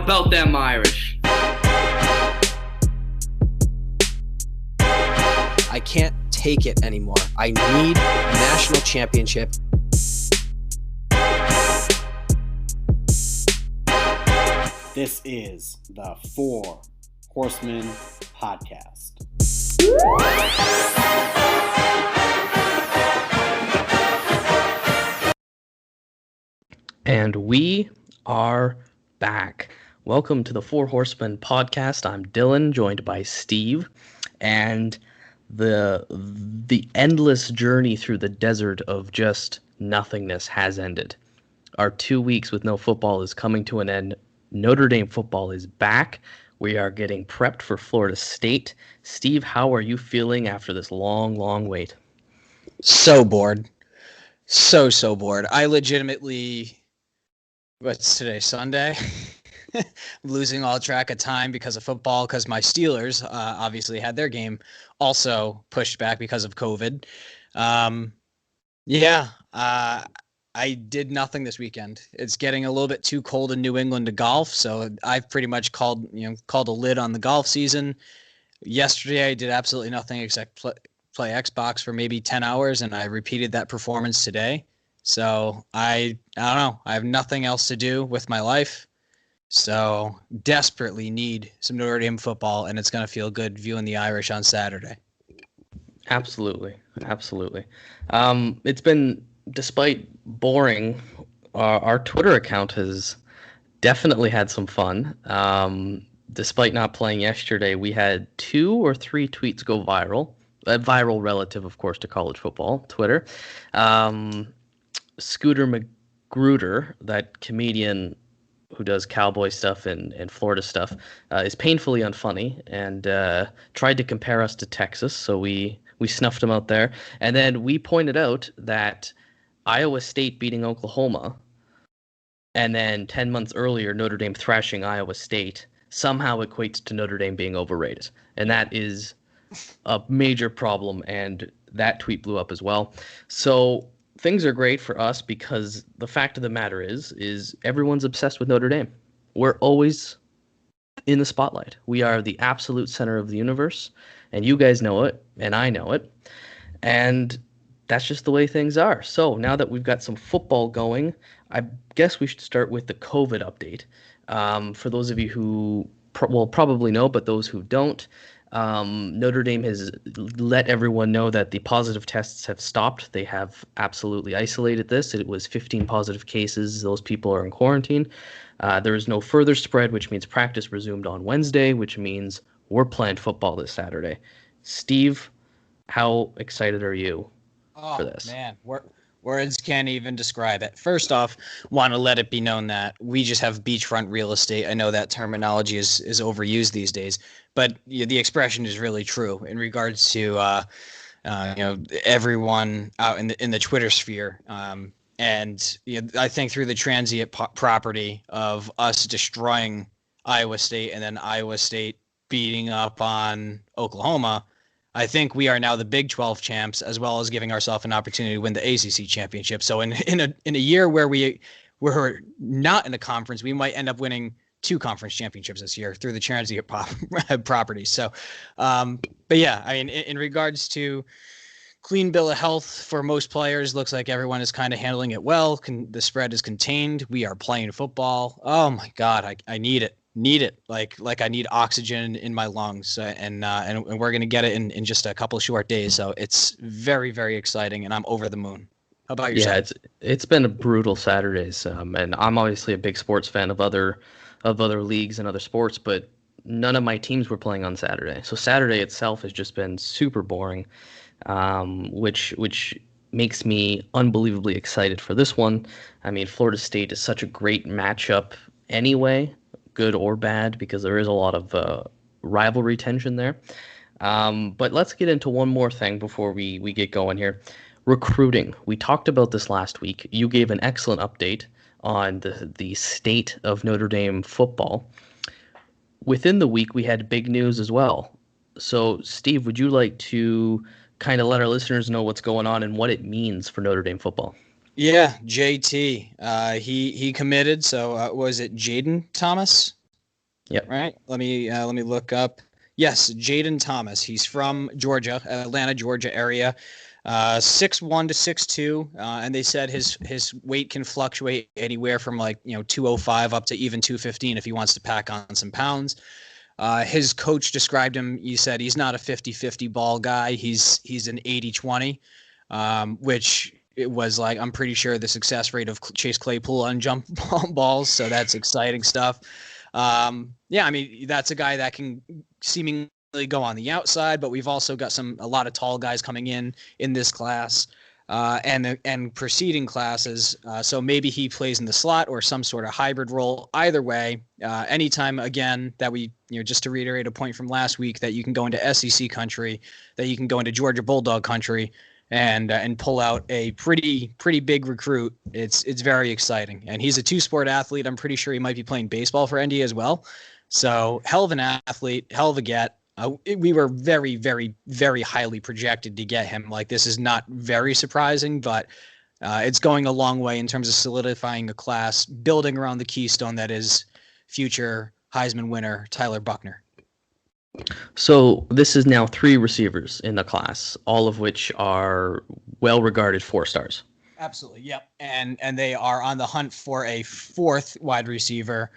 about them Irish? I can't take it anymore. I need a national championship. This is the Four Horsemen podcast. And we are back. Welcome to the Four Horsemen podcast. I'm Dylan, joined by Steve, and the endless journey through the desert of just nothingness has ended. Our 2 weeks with no football is coming to an end. Notre Dame football is back. We are getting prepped for Florida State. Steve, how are you feeling after this long wait? So bored. So bored. I legitimately, what's today, Sunday? Losing all track of time because of football, because my Steelers obviously had their game also pushed back because of COVID. I did nothing this weekend. It's getting a little bit too cold in New England to golf, so I've pretty much called a lid on the golf season. Yesterday, I did absolutely nothing except play Xbox for maybe 10 hours, and I repeated that performance today. So I don't know. I have nothing else to do with my life, so desperately need some Notre Dame football, and it's going to feel good viewing the Irish on Saturday. Absolutely. It's been, despite boring, our Twitter account has definitely had some fun. Despite not playing yesterday, we had 2 or 3 tweets go viral. Viral relative, of course, to college football, Twitter. Scooter Magruder, that comedian who does cowboy stuff and Florida stuff, is painfully unfunny and tried to compare us to Texas, so we snuffed him out there. And then we pointed out that Iowa State beating Oklahoma, and then 10 months earlier, Notre Dame thrashing Iowa State somehow equates to Notre Dame being overrated. And that is a major problem, and that tweet blew up as well. So things are great for us because the fact of the matter is everyone's obsessed with Notre Dame. We're always in the spotlight. We are the absolute center of the universe, and you guys know it, and I know it. And that's just the way things are. So now that we've got some football going, I guess we should start with the COVID update. For those of you who will probably know, but those who don't, Notre Dame has let everyone know that the positive tests have stopped. They have absolutely isolated this. It was 15 positive cases. Those people are in quarantine. There is no further spread, which means practice resumed on Wednesday, which means we're playing football this Saturday. Steve, how excited are you for this? Oh, man, words can't even describe it. First off, want to let it be known that we just have beachfront real estate. I know that terminology is overused these days, but the expression is really true in regards to everyone out in the Twitter sphere. And I think through the transient property of us destroying Iowa State and then Iowa State beating up on Oklahoma, I think we are now the Big 12 champs, as well as giving ourselves an opportunity to win the ACC championship. So in a year where we're not in a conference, we might end up winning 2 conference championships this year through the transient property. So, but yeah, I mean, in regards to clean bill of health for most players, looks like everyone is kind of handling it well. The spread is contained. We are playing football. Oh my God, I need it. Like I need oxygen in my lungs, and we're gonna get it in just a couple of short days. So it's very, very exciting, and I'm over the moon. How about yourself? Yeah, it's been a brutal Saturdays, and I'm obviously a big sports fan of other leagues and other sports, but none of my teams were playing on Saturday. So Saturday itself has just been super boring, which makes me unbelievably excited for this one. I mean, Florida State is such a great matchup anyway, good or bad, because there is a lot of rivalry tension there. But let's get into one more thing before we get going here. Recruiting. We talked about this last week. You gave an excellent update on the state of Notre Dame football. Within the week, we had big news as well. So, Steve, would you like to kind of let our listeners know what's going on and what it means for Notre Dame football? Yeah, JT. He committed. So was it Jaden Thomas? Yep. Right. Let me look up. Yes, Jaden Thomas. He's from Georgia, Atlanta, Georgia area. 6'1" to 6'2", and they said his weight can fluctuate anywhere from 205 up to even 215 if he wants to pack on some pounds. His coach described him. He said he's not a 50-50 ball guy. He's an 80-20, which it was like, I'm pretty sure the success rate of Chase Claypool on jump balls. So that's exciting stuff. Yeah, I mean, that's a guy that can seemingly go on the outside, but we've also got a lot of tall guys coming in this class. And preceding classes. So maybe he plays in the slot or some sort of hybrid role. Either way, anytime, again, that we, just to reiterate a point from last week, that you can go into SEC country, that you can go into Georgia Bulldog country and pull out a pretty big recruit. It's very exciting. And he's a two-sport athlete. I'm pretty sure he might be playing baseball for ND as well. So hell of an athlete, hell of a get. We were very, very, very highly projected to get him. Like, this is not very surprising, but it's going a long way in terms of solidifying a class, building around the keystone that is future Heisman winner Tyler Buckner. So this is now 3 receivers in the class, all of which are well-regarded 4-stars. Absolutely, yep. And they are on the hunt for a 4th wide receiver,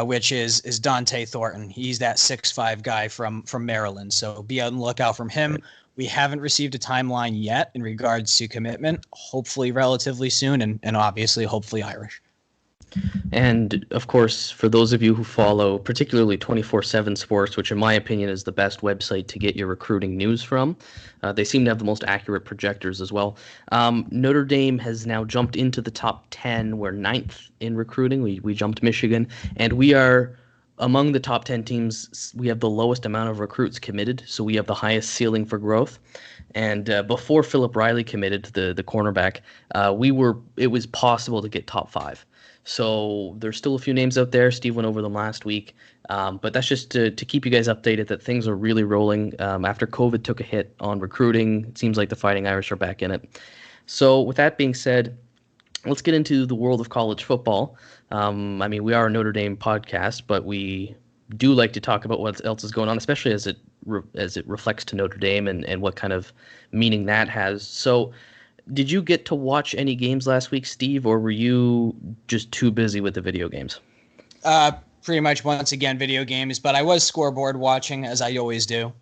which is Dante Thornton. He's that 6'5" guy from Maryland. So be on the lookout from him. We haven't received a timeline yet in regards to commitment, hopefully relatively soon, and obviously hopefully Irish. And of course, for those of you who follow particularly 24/7 Sports, which in my opinion is the best website to get your recruiting news from, they seem to have the most accurate projectors as well. Notre Dame has now jumped into the top 10. We're 9th in recruiting. We jumped Michigan, and we are among the top 10 teams. We have the lowest amount of recruits committed, so we have the highest ceiling for growth. And before Philip Riley committed, the cornerback, it was possible to get top 5. So there's still a few names out there. Steve went over them last week. But that's just to keep you guys updated that things are really rolling. After COVID took a hit on recruiting, it seems like the Fighting Irish are back in it. So with that being said, let's get into the world of college football. I mean, we are a Notre Dame podcast, but we do like to talk about what else is going on, especially as it reflects to Notre Dame and what kind of meaning that has. So did you get to watch any games last week, Steve, or were you just too busy with the video games? Pretty much once again, video games, but I was scoreboard watching, as I always do.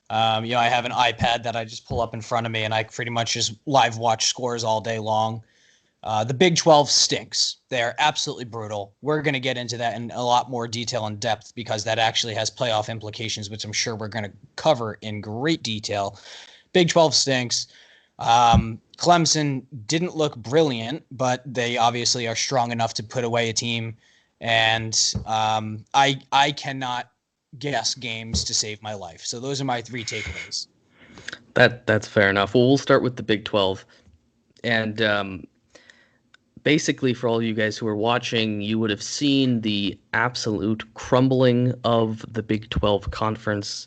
I have an iPad that I just pull up in front of me, and I pretty much just live watch scores all day long. The Big 12 stinks. They're absolutely brutal. We're going to get into that in a lot more detail and depth because that actually has playoff implications, which I'm sure we're going to cover in great detail. Big 12 stinks. Clemson didn't look brilliant, but they obviously are strong enough to put away a team. And I cannot guess games to save my life. So those are my 3 takeaways. That's fair enough. Well, we'll start with the Big 12. And basically, for all you guys who are watching, you would have seen the absolute crumbling of the Big 12 conference,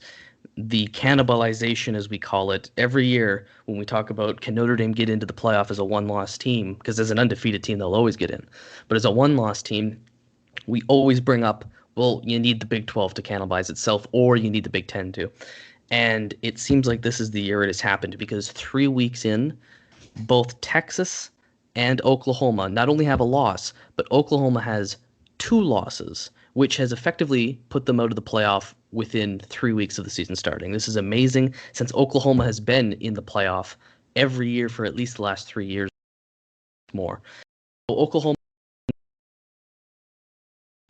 the cannibalization, as we call it. Every year when we talk about can Notre Dame get into the playoff as a one-loss team, because as an undefeated team, they'll always get in. But as a one-loss team, we always bring up, well, you need the Big 12 to cannibalize itself, or you need the Big 10 to. And it seems like this is the year it has happened, because 3 weeks in, both Texas and Oklahoma not only have a loss, but Oklahoma has 2 losses, which has effectively put them out of the playoff within 3 weeks of the season starting. This is amazing, since Oklahoma has been in the playoff every year for at least the last 3 years more. So Oklahoma,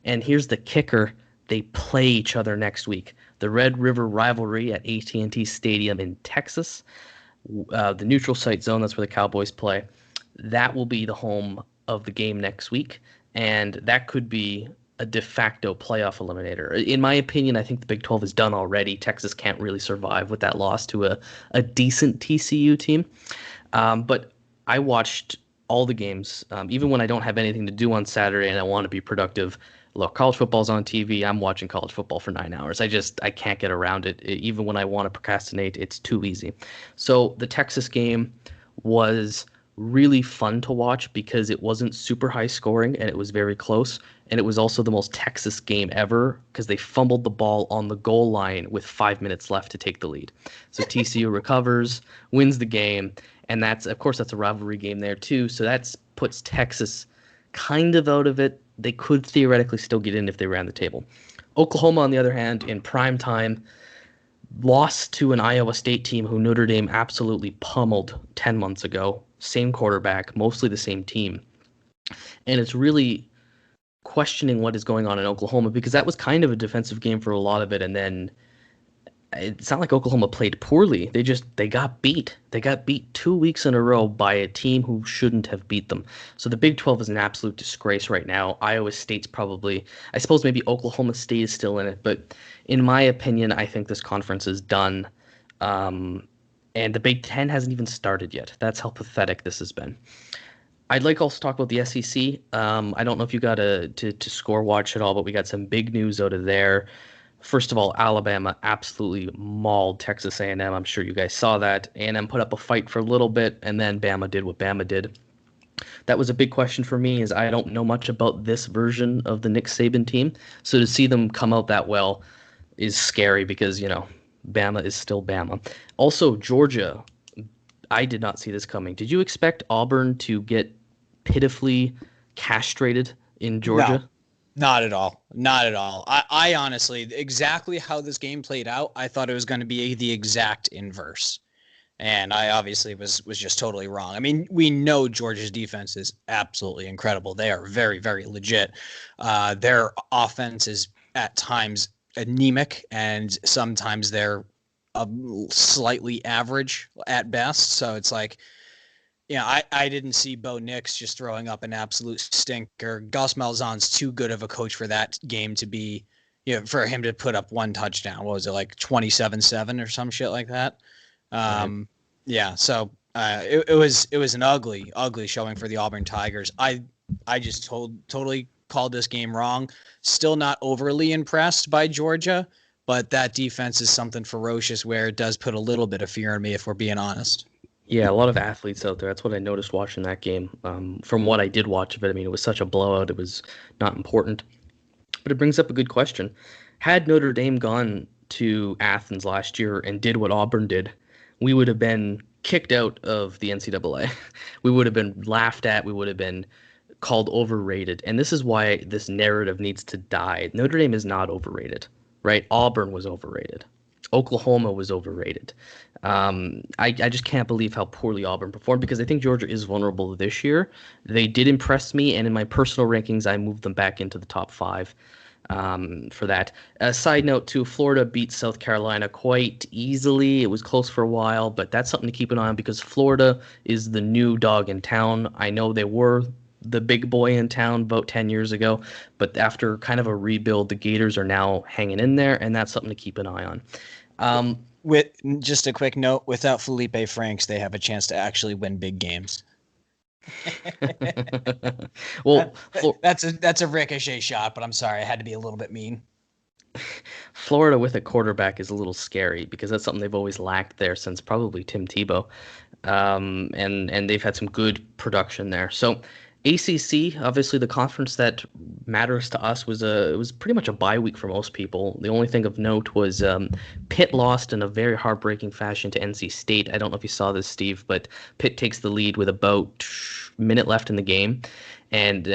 and here's the kicker, they play each other next week. The Red River rivalry at AT&T Stadium in Texas, the neutral site zone, that's where the Cowboys play. That will be the home of the game next week, and that could be a de facto playoff eliminator. In my opinion, I think the Big 12 is done already. Texas can't really survive with that loss to a decent TCU team. But I watched all the games, even when I don't have anything to do on Saturday and I want to be productive. Look, college football's on TV. I'm watching college football for 9 hours. I can't get around it. Even when I want to procrastinate, it's too easy. So the Texas game was really fun to watch because it wasn't super high scoring and it was very close. And it was also the most Texas game ever because they fumbled the ball on the goal line with 5 minutes left to take the lead. So TCU recovers, wins the game, and that's a rivalry game there too. So that puts Texas kind of out of it. They could theoretically still get in if they ran the table. Oklahoma, on the other hand, in prime time, lost to an Iowa State team who Notre Dame absolutely pummeled 10 months ago. Same quarterback, mostly the same team. And it's really questioning what is going on in Oklahoma because that was kind of a defensive game for a lot of it. And then it's not like Oklahoma played poorly. They got beat. They got beat 2 weeks in a row by a team who shouldn't have beat them. So the Big 12 is an absolute disgrace right now. Iowa State's probably, I suppose maybe Oklahoma State is still in it, but in my opinion, I think this conference is done. And the Big 10 hasn't even started yet. That's how pathetic this has been. I'd like also to talk about the SEC. I don't know if you got to score watch at all, but we got some big news out of there. First of all, Alabama absolutely mauled Texas A&M. I'm sure you guys saw that. A&M put up a fight for a little bit, and then Bama did what Bama did. That was a big question for me, as I don't know much about this version of the Nick Saban team. So to see them come out that well is scary because, Bama is still Bama. Also, Georgia, I did not see this coming. Did you expect Auburn to get pitifully castrated in Georgia? No. Not at all. Not at all. I honestly, exactly how this game played out, I thought it was going to be the exact inverse. And I obviously was just totally wrong. I mean, we know Georgia's defense is absolutely incredible. They are very, very legit. Their offense is at times anemic, and sometimes they're slightly average at best. So it's like, I didn't see Bo Nix just throwing up an absolute stinker. Gus Malzahn's too good of a coach for that game to be, for him to put up one touchdown. What was it, like 27-7 or some shit like that? Right. Yeah. So it was an ugly showing for the Auburn Tigers. I just totally called this game wrong. Still not overly impressed by Georgia, but that defense is something ferocious where it does put a little bit of fear in me, if we're being honest. Yeah, a lot of athletes out there. That's what I noticed watching that game. From what I did watch of it, I mean, it was such a blowout. It was not important. But it brings up a good question. Had Notre Dame gone to Athens last year and did what Auburn did, we would have been kicked out of the NCAA. We would have been laughed at. We would have been called overrated. And this is why this narrative needs to die. Notre Dame is not overrated, right? Auburn was overrated. Oklahoma was overrated. I just can't believe how poorly Auburn performed because I think Georgia is vulnerable this year. They did impress me, and in my personal rankings, I moved them back into the top 5 for that. A side note, too, Florida beat South Carolina quite easily. It was close for a while, but that's something to keep an eye on because Florida is the new dog in town. I know they were the big boy in town about 10 years ago, but after kind of a rebuild, the Gators are now hanging in there, and that's something to keep an eye on. With just a quick note, without Felipe Franks, they have a chance to actually win big games. Well, that's a ricochet shot, but I'm sorry, I had to be a little bit mean. Florida with a quarterback is a little scary because that's something they've always lacked there since probably Tim Tebow, and they've had some good production there. So ACC, obviously the conference that matters to us, it was pretty much a bye week for most people. The only thing of note was Pitt lost in a very heartbreaking fashion to NC State. I don't know if you saw this, Steve, but Pitt takes the lead with about a minute left in the game, and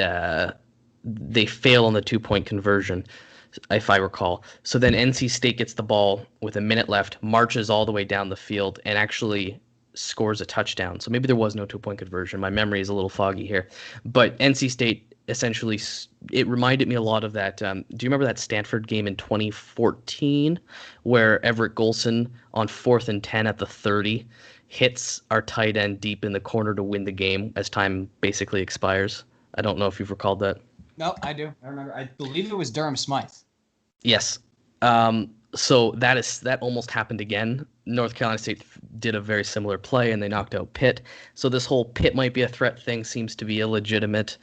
they fail on the 2-point conversion, if I recall. So then NC State gets the ball with a minute left, marches all the way down the field, and actually scores a touchdown. So maybe there was no 2-point conversion. My memory is a little foggy here. But NC State essentially, it reminded me a lot of that. Do you remember that Stanford game in 2014 where Everett Golson on 4th and 10 at the 30 hits our tight end deep in the corner to win the game as time basically expires? I don't know if you've recalled that. No, I do. I remember. I believe it was Durham Smythe. Yes. So that almost happened again. North Carolina State did a very similar play, and they knocked out Pitt. So this whole Pitt might be a threat thing seems to be illegitimate.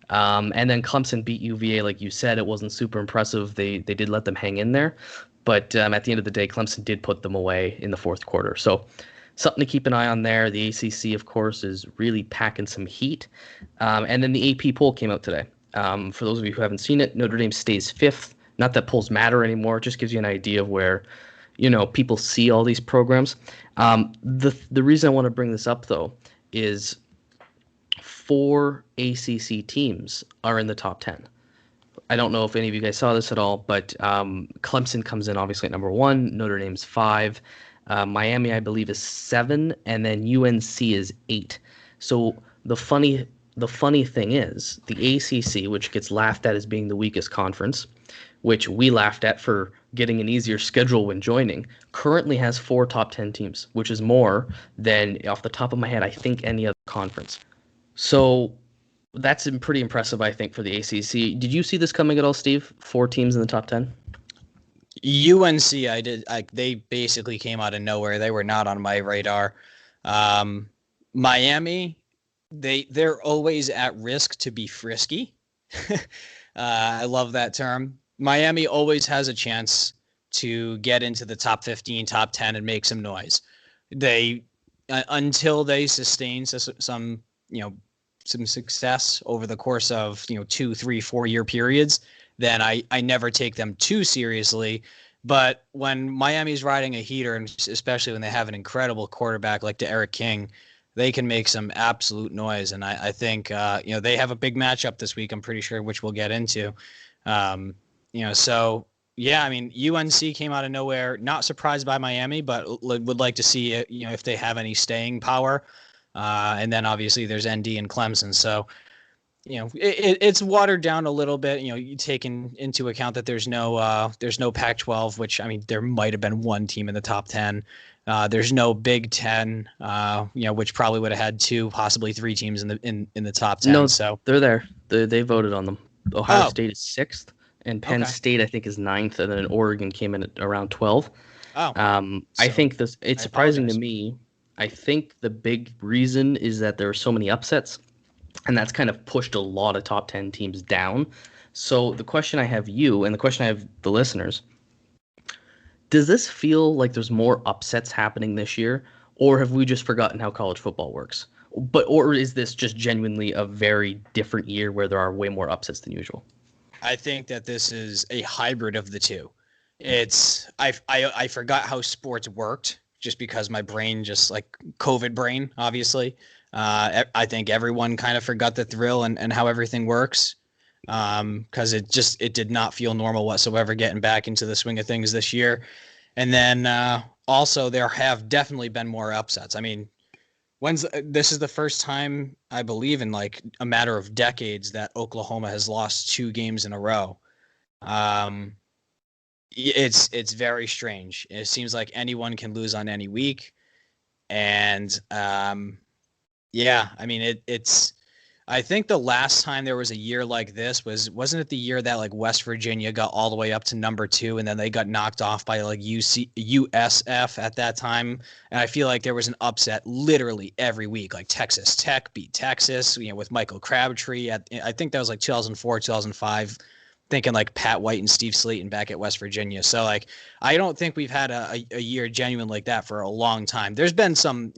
And then Clemson beat UVA, like you said. It wasn't super impressive. They did let them hang in there. But at the end of the day, Clemson did put them away in the fourth quarter. So something to keep an eye on there. The ACC, of course, is really packing some heat. And then the AP poll came out today. For those of you who haven't seen it, Notre Dame stays 5th. Not that polls matter anymore. It just gives you an idea of where, people see all these programs. The reason I want to bring this up, though, is 4 ACC teams are in the top 10. I don't know if any of you guys saw this at all, but Clemson comes in obviously at number 1. Notre Dame's 5. Miami, I believe, is 7, and then UNC is 8. So the funny thing is the ACC, which gets laughed at as being the weakest conference, which we laughed at for getting an easier schedule when joining, currently has 4 top 10 teams, which is more than, off the top of my head, I think any other conference. So that's pretty impressive, I think, for the ACC. Did you see this coming at all, Steve? 4 teams in the top 10? UNC, I did. They basically came out of nowhere. They were not on my radar. Miami, they're always at risk to be frisky. I love that term. Miami always has a chance to get into the top 15, top 10, and make some noise. They until they sustain some success over the course of 2, 3, 4 year periods, then I never take them too seriously. But when Miami's riding a heater, and especially when they have an incredible quarterback like Derek King, they can make some absolute noise. And I think they have a big matchup this week, I'm pretty sure, which we'll get into. So yeah, I mean, UNC came out of nowhere. Not surprised by Miami, but would like to see if they have any staying power. And then obviously there's ND and Clemson. So, it's watered down a little bit. You taking into account that there's no Pac-12, which, I mean, there might have been 1 team in the top 10. There's no Big Ten, which probably would have had 2, possibly 3 teams in the top 10. No, so they're there. They voted on them. Ohio State is 6th, and Penn State, I think, is 9th, and then Oregon came in at around 12. I think it's surprising to me. I think the big reason is that there are so many upsets, and that's kind of pushed a lot of top 10 teams down. So the question I have you, and the question I have the listeners, does this feel like there's more upsets happening this year, or have we just forgotten how college football works? Or is this just genuinely a very different year where there are way more upsets than usual? I think that this is a hybrid of the two. I forgot how sports worked just because my brain, just like COVID brain, obviously. I think everyone kind of forgot the thrill and how everything works, because it did not feel normal whatsoever getting back into the swing of things this year. And then also there have definitely been more upsets. I mean, this is the first time, I believe, in like a matter of decades that Oklahoma has lost 2 games in a row. It's very strange. It seems like anyone can lose on any week. And yeah, I mean, it's I think the last time there was a year like this wasn't it the year that like West Virginia got all the way up to number 2 and then they got knocked off by like USF at that time. And I feel like there was an upset literally every week. Like Texas Tech beat Texas, with Michael Crabtree I think that was like 2004, 2005. Thinking like Pat White and Steve Slayton back at West Virginia. So like, I don't think we've had a year genuine like that for a long time. There's been some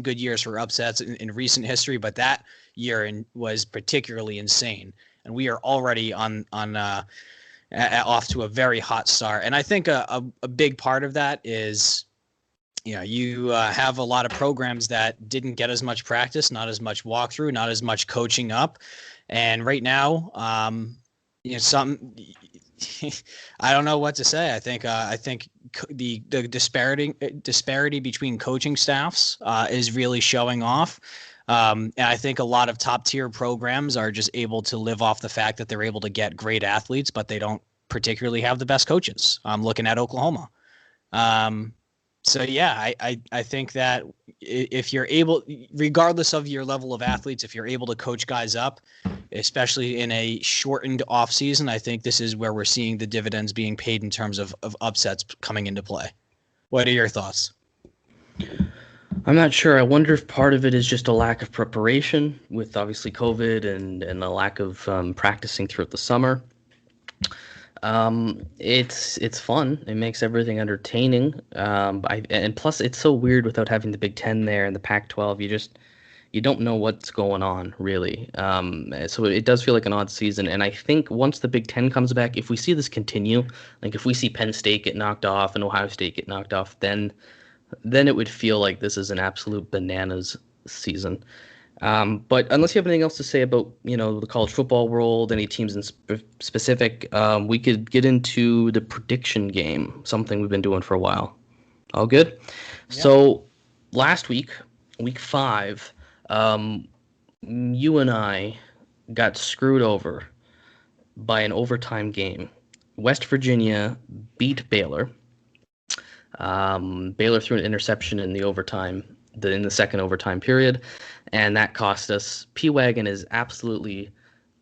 good years for upsets in recent history, but that year was particularly insane. And we are already on off to a very hot start. And I think a big part of that is, you have a lot of programs that didn't get as much practice, not as much walkthrough, not as much coaching up. And right now, I don't know what to say. I think the disparity between coaching staffs is really showing off. And I think a lot of top tier programs are just able to live off the fact that they're able to get great athletes, but they don't particularly have the best coaches. I'm looking at Oklahoma. So yeah, I think that if you're able, regardless of your level of athletes, if you're able to coach guys up, especially in a shortened off season, I think this is where we're seeing the dividends being paid in terms of upsets coming into play. What are your thoughts? I'm not sure. I wonder if part of it is just a lack of preparation with obviously COVID and a lack of practicing throughout the summer. It's fun. It makes everything entertaining. And plus it's so weird without having the Big Ten there and the Pac-12. You don't know what's going on really. So it does feel like an odd season. And I think once the Big Ten comes back, if we see this continue, like if we see Penn State get knocked off and Ohio State get knocked off, then it would feel like this is an absolute bananas season. But unless you have anything else to say about, the college football world, any teams in specific, we could get into the prediction game, something we've been doing for a while. All good? Yeah. So last week, week 5, you and I got screwed over by an overtime game. West Virginia beat Baylor. Baylor threw an interception in the second overtime period, and that cost us. P-Wagon is absolutely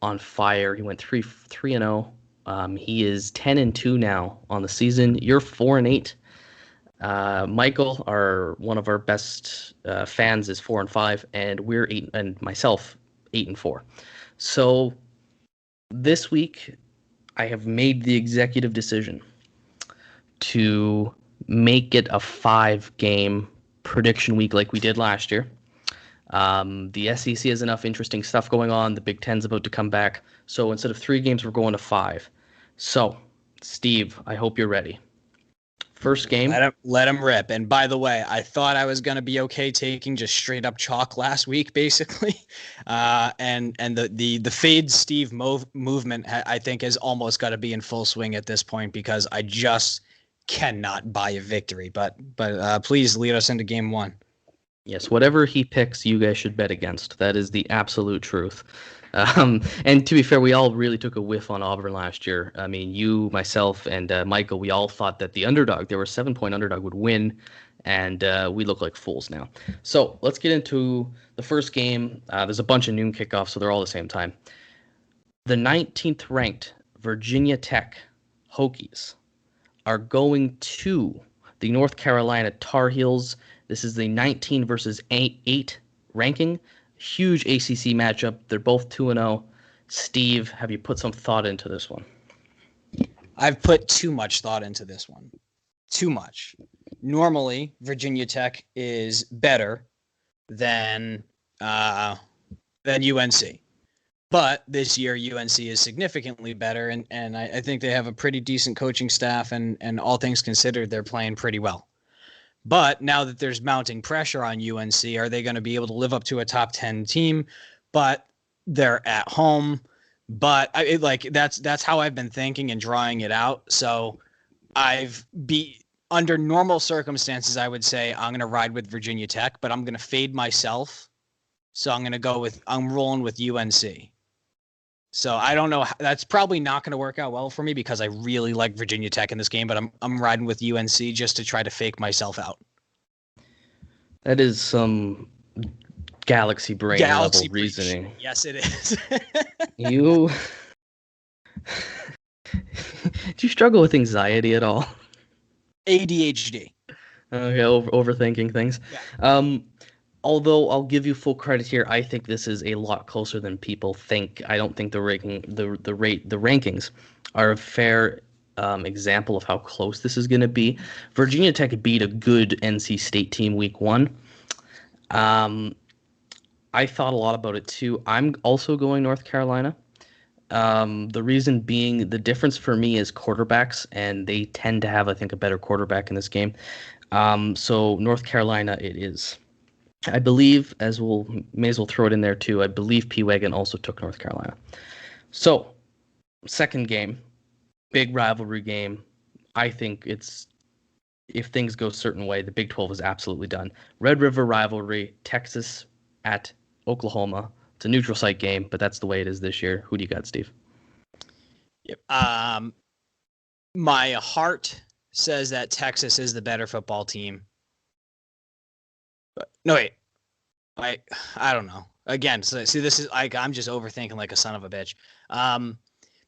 on fire. He went 3-0. He is 10-2 now on the season. You're 4-8. Michael, one of our best fans, is 4-5, and we're 8, and myself 8-4. So this week, I have made the executive decision to make it a 5-game prediction week like we did last year. The SEC has enough interesting stuff going on. The Big Ten's about to come back. So instead of 3 games, we're going to 5. So, Steve, I hope you're ready. First game. Let him rip. And by the way, I thought I was going to be okay taking just straight up chalk last week, basically. And the fade Steve movement, I think, has almost got to be in full swing at this point because I just cannot buy a victory. But please lead us into game 1. Yes, whatever he picks, you guys should bet against. That is the absolute truth. And to be fair, we all really took a whiff on Auburn last year. I mean, you, myself, and Michael, we all thought that the underdog, they were a 7-point underdog, would win, and we look like fools now. So let's get into the first game. There's a bunch of noon kickoffs, so they're all the same time. The 19th ranked Virginia Tech Hokies are going to the North Carolina Tar Heels. This is the 19 versus 8 ranking. Huge ACC matchup. They're both 2-0. Steve, have you put some thought into this one? I've put too much thought into this one. Too much. Normally, Virginia Tech is better than UNC. But this year, UNC is significantly better, and I think they have a pretty decent coaching staff, and all things considered, they're playing pretty well. But now that there's mounting pressure on UNC, are they going to be able to live up to a top 10 team? But they're at home. But that's how I've been thinking and drawing it out. So under normal circumstances, I would say I'm going to ride with Virginia Tech, but I'm going to fade myself. So I'm rolling with UNC. So I don't know. That's probably not going to work out well for me because I really like Virginia Tech in this game, but I'm riding with UNC just to try to fake myself out. That is some galaxy brain level reasoning. Yes, it is. Do you struggle with anxiety at all? ADHD. Okay, overthinking things. Yeah. Although I'll give you full credit here, I think this is a lot closer than people think. I don't think the rankings are a fair example of how close this is going to be. Virginia Tech beat a good NC State team week 1. I thought a lot about it too. I'm also going North Carolina. The reason being the difference for me is quarterbacks, and they tend to have, I think, a better quarterback in this game. So North Carolina it is. I believe, may as well throw it in there too, I believe P-Wagon also took North Carolina. So, second game, big rivalry game. I think if things go a certain way, the Big 12 is absolutely done. Red River rivalry, Texas at Oklahoma. It's a neutral site game, but that's the way it is this year. Who do you got, Steve? Yep. My heart says that Texas is the better football team. No, wait. I don't know. Again, so see, this is I'm just overthinking like a son of a bitch.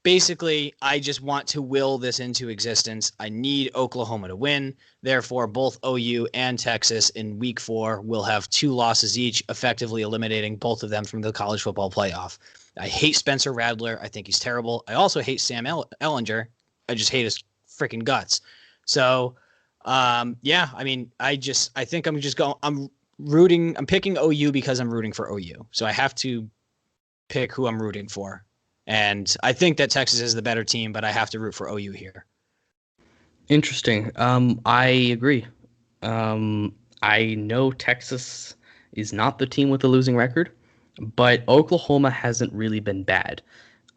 Basically, I just want to will this into existence. I need Oklahoma to win. Therefore, both OU and Texas in week 4 will have 2 losses each, effectively eliminating both of them from the college football playoff. I hate Spencer Rattler. I think he's terrible. I also hate Sam Ellinger. just hate his freaking guts. So, yeah, I mean, I think I'm picking OU because I'm rooting for OU. So I have to pick who I'm rooting for. And I think that Texas is the better team, but I have to root for OU here. Interesting. I agree. I know Texas is not the team with a losing record, but Oklahoma hasn't really been bad.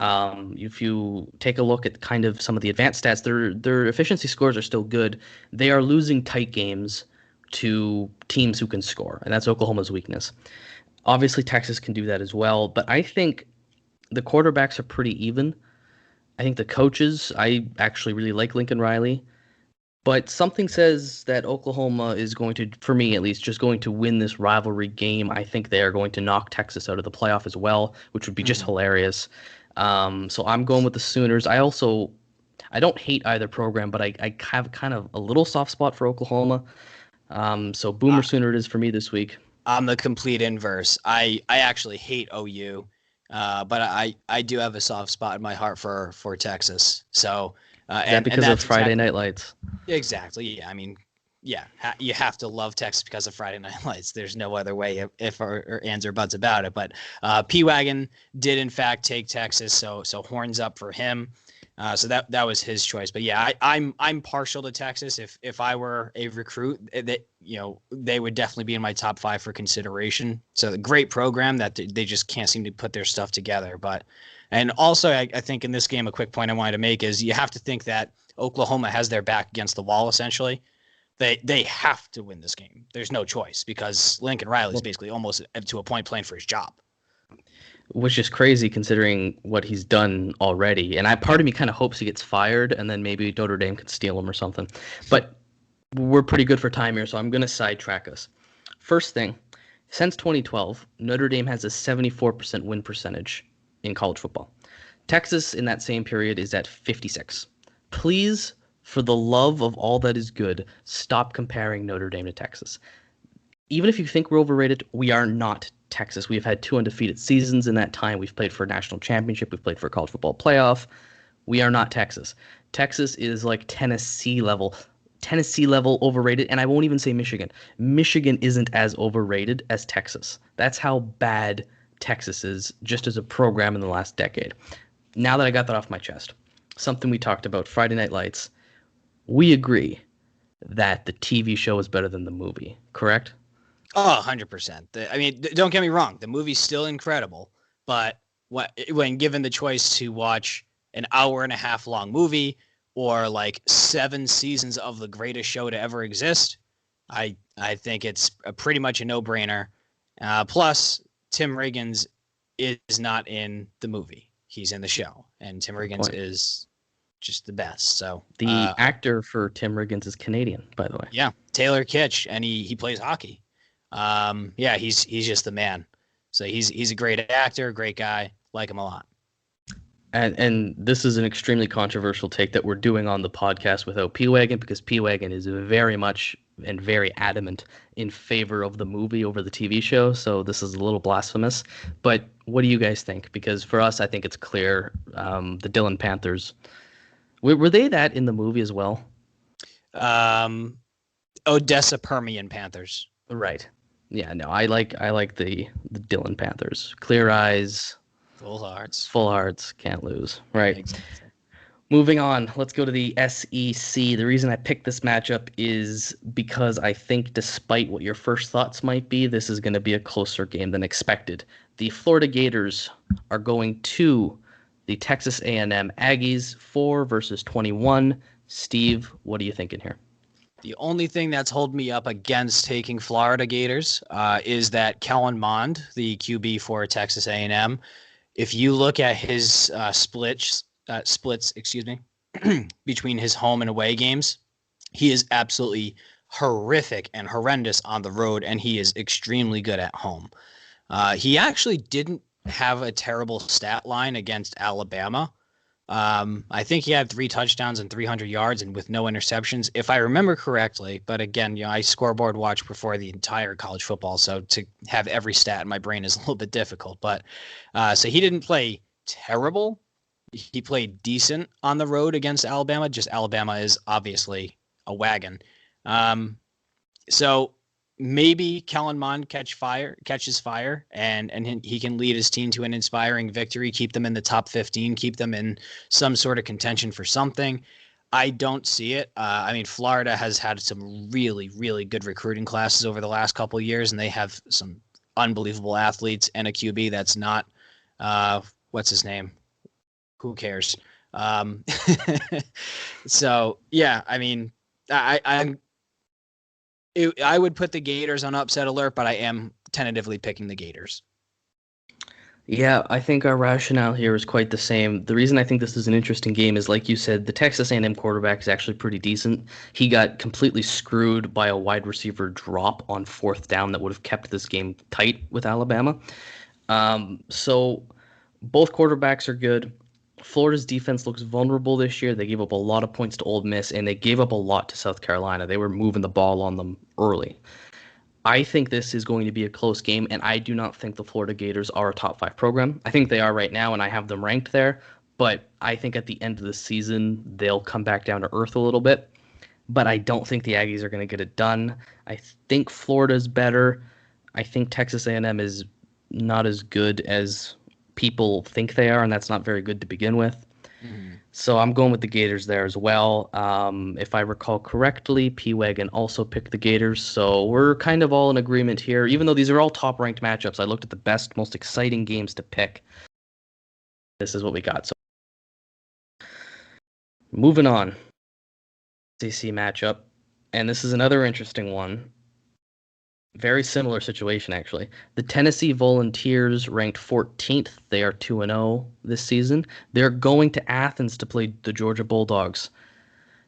If you take a look at kind of some of the advanced stats, their efficiency scores are still good. They are losing tight games to teams who can score, and that's Oklahoma's weakness. Obviously, Texas can do that as well, but I think the quarterbacks are pretty even. I think the coaches, I actually really like Lincoln Riley. But something says that Oklahoma is going to, for me at least, just going to win this rivalry game. I think they are going to knock Texas out of the playoff as well, which would be just hilarious. So I'm going with the Sooners. I don't hate either program, but I have kind of a little soft spot for Oklahoma. So Boomer Sooner it is for me this week. I'm the complete inverse. I actually hate OU, but I do have a soft spot in my heart for Texas. So. Because of Friday Night Lights? Exactly. Yeah. I mean, yeah, you have to love Texas because of Friday Night Lights. There's no other way if or ands or buts about it. But P-Wagon did, in fact, take Texas. So horns up for him. So that was his choice. But yeah, I'm partial to Texas. If I were a recruit, they would definitely be in my top 5 for consideration. So a great program that they just can't seem to put their stuff together. And also, I think in this game, a quick point I wanted to make is you have to think that Oklahoma has their back against the wall, essentially. They have to win this game. There's no choice because Lincoln Riley is basically almost to a point playing for his job. Which is crazy considering what he's done already. And part of me kind of hopes he gets fired and then maybe Notre Dame could steal him or something. But we're pretty good for time here, so I'm going to sidetrack us. First thing, since 2012, Notre Dame has a 74% win percentage in college football. Texas in that same period is at 56. Please, for the love of all that is good, stop comparing Notre Dame to Texas. Even if you think we're overrated, we are not Texas. We've had 2 undefeated seasons in that time. We've played for a national championship. We've played for a college football playoff. We are not Texas. Texas is like Tennessee level overrated, and I won't even say Michigan. Michigan isn't as overrated as Texas. That's how bad Texas is just as a program in the last decade. Now that I got that off my chest, something we talked about, Friday Night Lights, we agree that the TV show is better than the movie, correct? Oh, 100%. I mean, don't get me wrong. The movie's still incredible, but when given the choice to watch an hour and a half long movie or like 7 seasons of the greatest show to ever exist, I think it's pretty much a no-brainer. Plus, Tim Riggins is not in the movie. He's in the show, and Tim Riggins is just the best. So the actor for Tim Riggins is Canadian, by the way. Yeah, Taylor Kitsch, and he plays hockey. Yeah, he's just the man. So he's a great actor, great guy. Like him a lot. And this is an extremely controversial take that we're doing on the podcast without P-Wagon, because P-Wagon is very much and very adamant in favor of the movie over the TV show. So this is a little blasphemous. But what do you guys think? Because for us, I think it's clear. The Dillon Panthers, were they that in the movie as well? Odessa Permian Panthers. Right. Yeah. No, I like the Dillon Panthers. Clear eyes. Full hearts, can't lose. Right. Exactly. Moving on, let's go to the SEC. The reason I picked this matchup is because I think despite what your first thoughts might be, this is going to be a closer game than expected. The Florida Gators are going to the Texas A&M Aggies, 4-21. Steve, what are you thinking here? The only thing that's holding me up against taking Florida Gators is that Kellen Mond, the QB for Texas A&M, if you look at his splits, between his home and away games, he is absolutely horrific and horrendous on the road, and he is extremely good at home. He actually didn't have a terrible stat line against Alabama. I think he had 3 touchdowns and 300 yards and with no interceptions, if I remember correctly. But again, I scoreboard watch before the entire college football, so to have every stat in my brain is a little bit difficult. But so he didn't play terrible, he played decent on the road against Alabama. Just Alabama is obviously a wagon. So maybe Kellen Mond catches fire, and he can lead his team to an inspiring victory, keep them in the top 15, keep them in some sort of contention for something. I don't see it. I mean, Florida has had some really, really good recruiting classes over the last couple of years, and they have some unbelievable athletes and a QB that's not, what's his name? Who cares? Um, so yeah, I mean, I would put the Gators on upset alert, but I am tentatively picking the Gators. Yeah, I think our rationale here is quite the same. The reason I think this is an interesting game is, like you said, the Texas A&M quarterback is actually pretty decent. He got completely screwed by a wide receiver drop on 4th down that would have kept this game tight with Alabama. So both quarterbacks are good. Florida's defense looks vulnerable this year. They gave up a lot of points to Ole Miss, and they gave up a lot to South Carolina. They were moving the ball on them early. I think this is going to be a close game, and I do not think the Florida Gators are a top 5 program. I think they are right now, and I have them ranked there, but I think at the end of the season, they'll come back down to earth a little bit. But I don't think the Aggies are going to get it done. I think Florida's better. I think Texas A&M is not as good as people think they are, and that's not very good to begin with. Mm-hmm. So I'm going with the Gators there as well. If I recall correctly, P-Wagon also picked the Gators, so we're kind of all in agreement here. Even though these are all top-ranked matchups, I looked at the best, most exciting games to pick. This is what we got. So moving on, SEC matchup, and this is another interesting one. Very similar situation, actually. The Tennessee Volunteers ranked 14th. They are 2-0 this season. They're going to Athens to play the Georgia Bulldogs.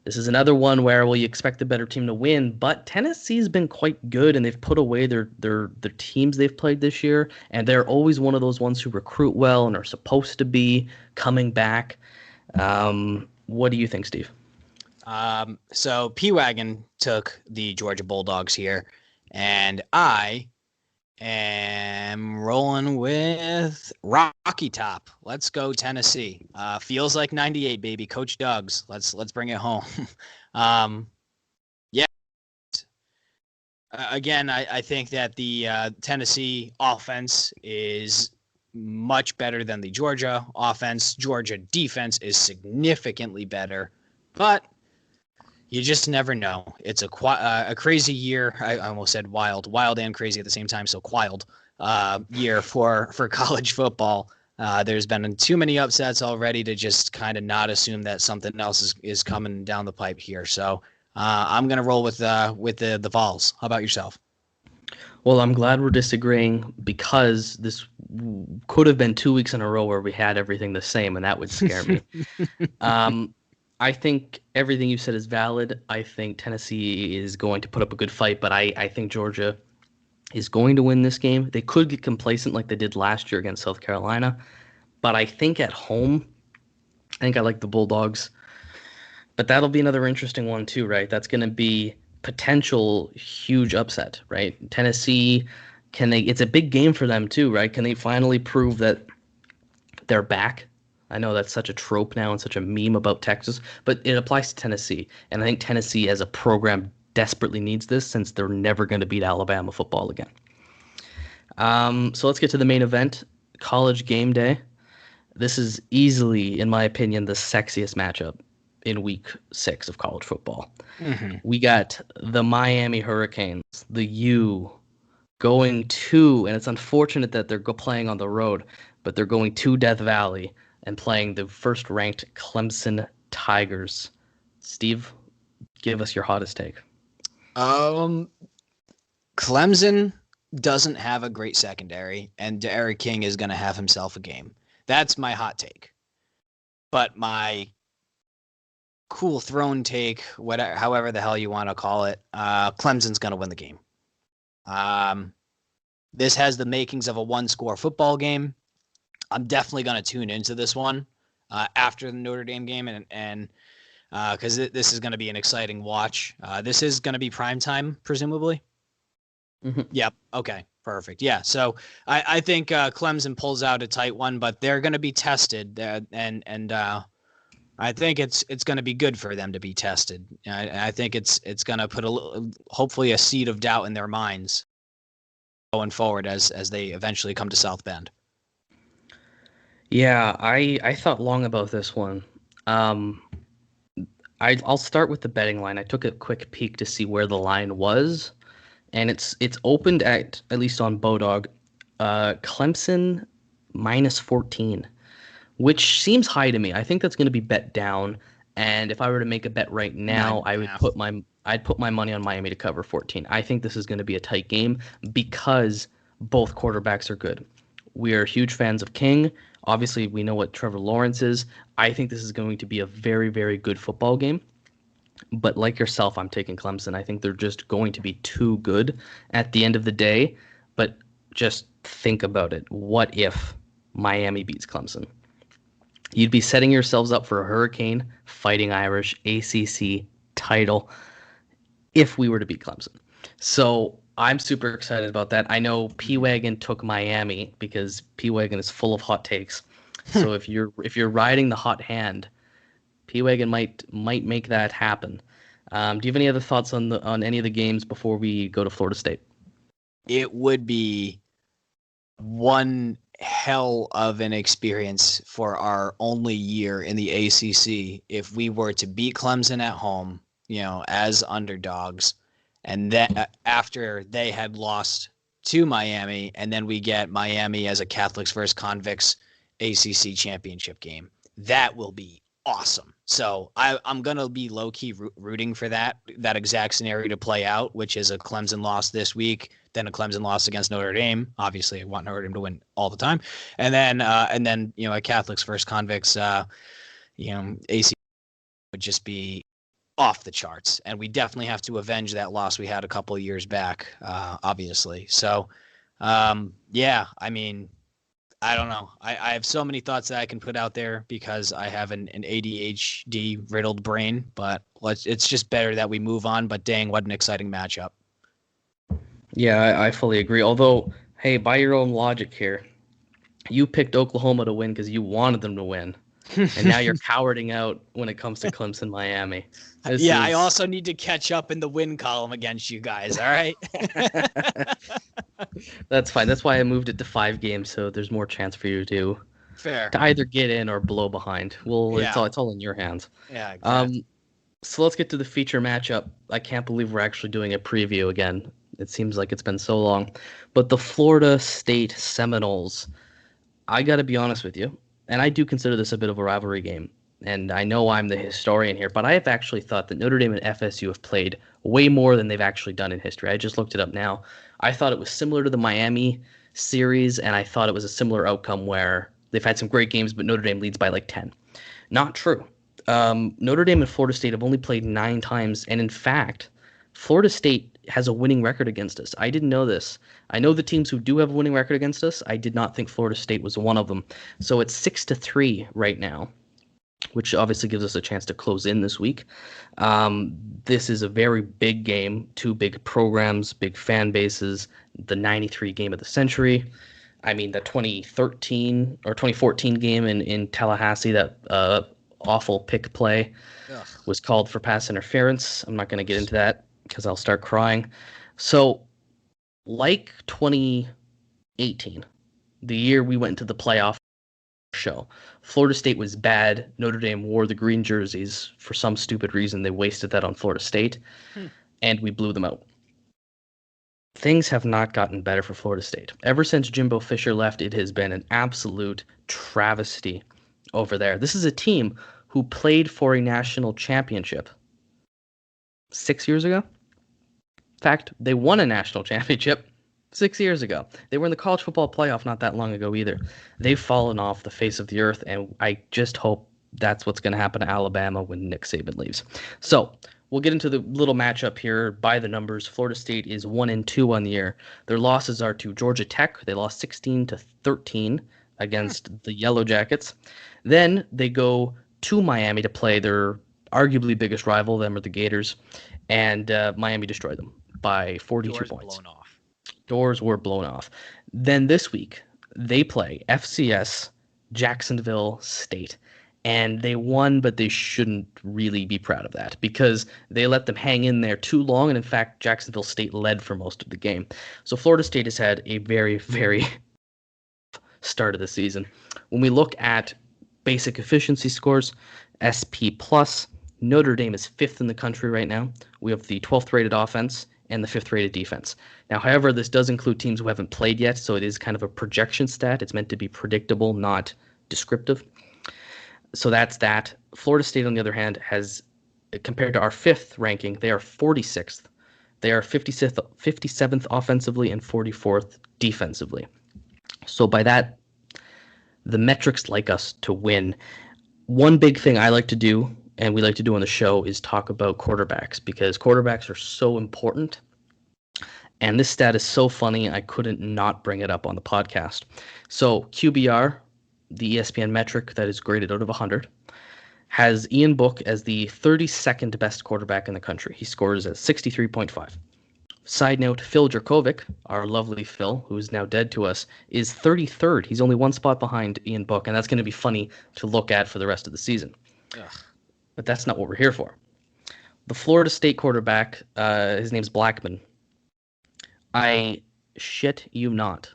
This is another one where, well, you expect the better team to win, but Tennessee's been quite good, and they've put away their teams they've played this year, and they're always one of those ones who recruit well and are supposed to be coming back. What do you think, Steve? So P-Wagon took the Georgia Bulldogs here. And I am rolling with Rocky Top. Let's go Tennessee. Feels like 98, baby. Coach Doug's. Let's bring it home. Yeah. Again, I think that the Tennessee offense is much better than the Georgia offense. Georgia defense is significantly better, but you just never know. It's a crazy year. I almost said wild and crazy at the same time. So wild year for college football. There's been too many upsets already to just kind of not assume that something else is coming down the pipe here. So I'm gonna roll with the Vols. How about yourself? Well, I'm glad we're disagreeing, because this could have been 2 weeks in a row where we had everything the same, and that would scare me. I think everything you said is valid. I think Tennessee is going to put up a good fight, but I think Georgia is going to win this game. They could get complacent like they did last year against South Carolina, but I think at home, I think I like the Bulldogs. But that'll be another interesting one too, right? That's going to be potential huge upset, right? Tennessee, it's a big game for them too, right? Can they finally prove that they're back? I know that's such a trope now and such a meme about Texas, but it applies to Tennessee. And I think Tennessee as a program desperately needs this, since they're never going to beat Alabama football again. So let's get to the main event, College Game Day. This is easily, in my opinion, the sexiest matchup in week 6 of college football. Mm-hmm. We got the Miami Hurricanes, the U, going to, and it's unfortunate that they're playing on the road, but they're going to Death Valley and playing the first-ranked Clemson Tigers. Steve, give us your hottest take. Clemson doesn't have a great secondary, and Derek King is going to have himself a game. That's my hot take. But my cool throne take, whatever, however the hell you want to call it, Clemson's going to win the game. This has the makings of a one-score football game. I'm definitely going to tune into this one after the Notre Dame game, and because this is going to be an exciting watch. This is going to be prime time, presumably. Mm-hmm. Yep. Okay. Perfect. Yeah. So I think Clemson pulls out a tight one, but they're going to be tested, and I think it's going to be good for them to be tested. I think it's going to put hopefully a seed of doubt in their minds going forward as they eventually come to South Bend. Yeah, I thought long about this one. I'll start with the betting line. I took a quick peek to see where the line was, and it's opened at least on Bodog, Clemson minus 14, which seems high to me. I think that's going to be bet down, and if I were to make a bet right now, I would I'd put my money on Miami to cover 14. I think this is going to be a tight game because both quarterbacks are good. We are huge fans of King. Obviously, we know what Trevor Lawrence is. I think this is going to be a very, very good football game. But like yourself, I'm taking Clemson. I think they're just going to be too good at the end of the day. But just think about it. What if Miami beats Clemson? You'd be setting yourselves up for a Hurricane Fighting Irish ACC title if we were to beat Clemson. So I'm super excited about that. I know P-Wagon took Miami because P-Wagon is full of hot takes. So if you're riding the hot hand, P-Wagon might make that happen. Do you have any other thoughts on any of the games before we go to Florida State? It would be one hell of an experience for our only year in the ACC if we were to beat Clemson at home, as underdogs, and then after they had lost to Miami, and then we get Miami as a Catholics versus Convicts ACC championship game. That will be awesome. So I'm going to be low-key rooting for that exact scenario to play out, which is a Clemson loss this week, then a Clemson loss against Notre Dame. Obviously, I want Notre Dame to win all the time. And then a Catholics versus Convicts, ACC would just be off the charts. And we definitely have to avenge that loss we had a couple of years back, obviously. So, I don't know. I have so many thoughts that I can put out there because I have an ADHD riddled brain, but it's just better that we move on. But dang, what an exciting matchup. Yeah, I fully agree. Although, hey, by your own logic here, you picked Oklahoma to win because you wanted them to win. And now you're cowarding out when it comes to Clemson, Miami. I also need to catch up in the win column against you guys. All right. That's fine. That's why I moved it to 5 games, so there's more chance for you to either get in or blow behind. Well, it's all in your hands. Yeah. Exactly. So let's get to the feature matchup. I can't believe we're actually doing a preview again. It seems like it's been so long. But the Florida State Seminoles, I got to be honest with you, and I do consider this a bit of a rivalry game. And I know I'm the historian here, but I have actually thought that Notre Dame and FSU have played way more than they've actually done in history. I just looked it up now. I thought it was similar to the Miami series, and I thought it was a similar outcome where they've had some great games, but Notre Dame leads by like 10. Not true. Notre Dame and Florida State have only played 9 times, and in fact, Florida State has a winning record against us. I didn't know this. I know the teams who do have a winning record against us. I did not think Florida State was one of them. So it's 6-3 right now, which obviously gives us a chance to close in this week. This is a very big game, 2 big programs, big fan bases, the 93 game of the century. I mean, the 2013 or 2014 game in Tallahassee, that awful pick play was called for pass interference. I'm not going to get into that because I'll start crying. So, like 2018, the year we went into the playoff show, Florida State was bad. Notre Dame wore the green jerseys for some stupid reason. They wasted that on Florida State, and we blew them out. Things have not gotten better for Florida State. Ever since Jimbo Fisher left, it has been an absolute travesty over there. This is a team who played for a national championship 6 years ago. In fact, they won a national championship 6 years ago. They were in the college football playoff not that long ago either. They've fallen off the face of the earth, and I just hope that's what's going to happen to Alabama when Nick Saban leaves. So we'll get into the little matchup here by the numbers. Florida State is 1-2 on the year. Their losses are to Georgia Tech. They lost 16-13 against the Yellow Jackets. Then they go to Miami to play their arguably biggest rival, them or the Gators, and Miami destroyed them by 42 points. Blown off. Doors were blown off. Then this week, they play FCS Jacksonville State. And they won, but they shouldn't really be proud of that because they let them hang in there too long. And in fact, Jacksonville State led for most of the game. So Florida State has had a very, very start of the season. When we look at basic efficiency scores, SP+, Notre Dame is 5th in the country right now. We have the 12th rated offense and the 5th rated defense. Now, however, this does include teams who haven't played yet, so it is kind of a projection stat. It's meant to be predictable, not descriptive. So that's that. Florida State, on the other hand, has, compared to our 5th ranking, they are 46th. They are 57th offensively and 44th defensively. So by that, the metrics like us to win. One big thing I like to do, and we like to do on the show, is talk about quarterbacks, because quarterbacks are so important. And this stat is so funny, I couldn't not bring it up on the podcast. So QBR, the ESPN metric that is graded out of 100, has Ian Book as the 32nd best quarterback in the country. He scores at 63.5. Side note, Phil Jerkovic, our lovely Phil, who is now dead to us, is 33rd. He's only one spot behind Ian Book, and that's going to be funny to look at for the rest of the season. Ugh. But that's not what we're here for. The Florida State quarterback, his name's Blackman. I shit you not,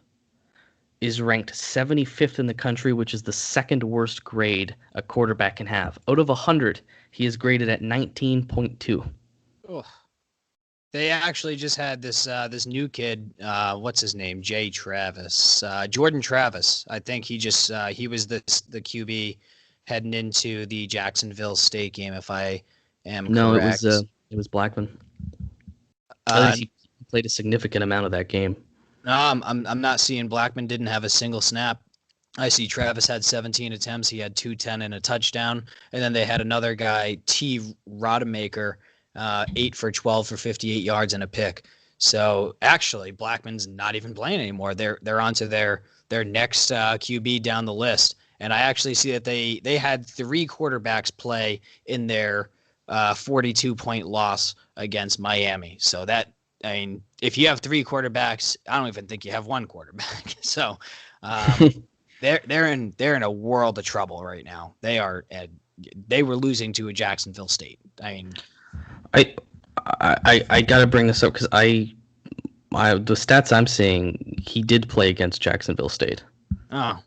is ranked 75th in the country, which is the second worst grade a quarterback can have. Out of 100, he is graded at 19.2. Ugh. They actually just had this new kid, what's his name? Jordan Travis. I think he was the QB heading into the Jacksonville State game, if I am correct. No, it was Blackman. He played a significant amount of that game. No, I'm not seeing Blackman didn't have a single snap. I see Travis had 17 attempts. He had 210 and a touchdown. And then they had another guy, T. Rodemaker, 8 for 12 for 58 yards and a pick. So actually, Blackman's not even playing anymore. They're on to their next QB down the list. And I actually see that they had 3 quarterbacks play in their 42-point loss against Miami. So that, I mean, if you have 3 quarterbacks, I don't even think you have 1 quarterback. So they're in a world of trouble right now. They were losing to a Jacksonville State. I mean, I got to bring this up because the stats I'm seeing, he did play against Jacksonville State. Oh,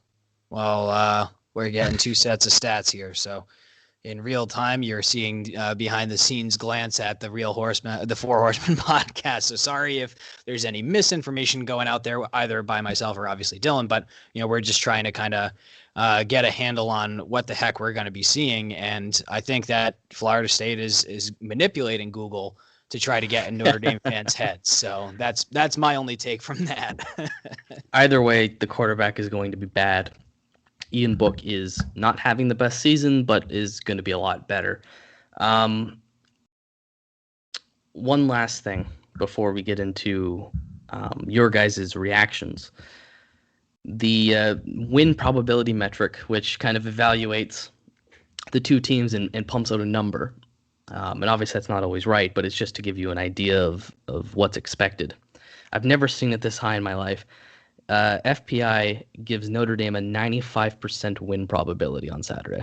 well, we're getting 2 sets of stats here. So in real time, you're seeing behind the scenes glance at the the Four Horsemen podcast. So sorry if there's any misinformation going out there, either by myself or obviously Dylan, but we're just trying to kind of get a handle on what the heck we're going to be seeing. And I think that Florida State is manipulating Google to try to get in Notre Dame fans' heads. So that's my only take from that. Either way, the quarterback is going to be bad. Ian Book is not having the best season, but is going to be a lot better. One last thing before we get into your guys' reactions. The win probability metric, which kind of evaluates the 2 teams and pumps out a number. And obviously that's not always right, but it's just to give you an idea of what's expected. I've never seen it this high in my life. FPI gives Notre Dame a 95% win probability on Saturday.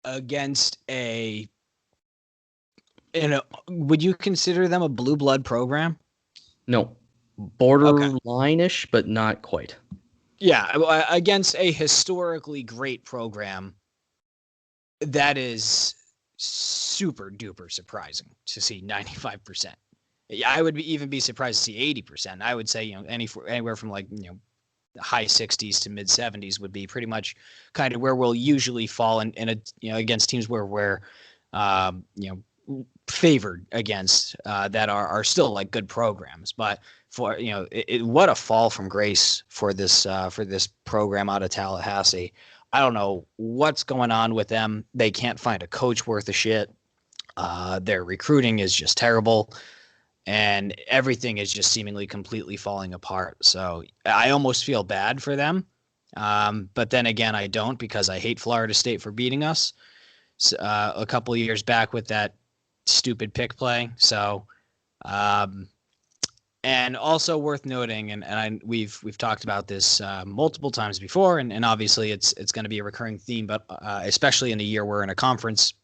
Against would you consider them a blue blood program? No. Borderline-ish, but not quite. Yeah, against a historically great program, that is super duper surprising to see 95%. I would even be surprised to see 80%. I would say, anywhere from high 60s to mid 70s would be pretty much kind of where we'll usually fall in against teams where we're, favored against that are still like good programs. But for, what a fall from grace for this program out of Tallahassee. I don't know what's going on with them. They can't find a coach worth a shit. Their recruiting is just terrible. And everything is just seemingly completely falling apart. So I almost feel bad for them. But then again, I don't, because I hate Florida State for beating us a couple of years back with that stupid pick play. So And also worth noting, we've talked about this multiple times before, and obviously it's going to be a recurring theme, but especially in a year we're in a conference.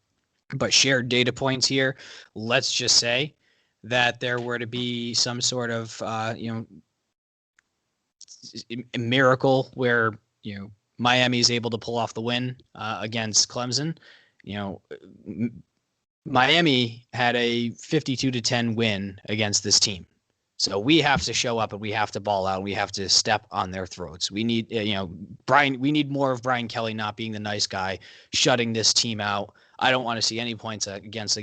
But shared data points here. Let's just say that there were to be some sort of a miracle where Miami is able to pull off the win against Clemson. Miami had a 52-10 win against this team. So we have to show up and we have to ball out. We have to step on their throats. We need, Brian. We need more of Brian Kelly not being the nice guy, shutting this team out. I don't want to see any points against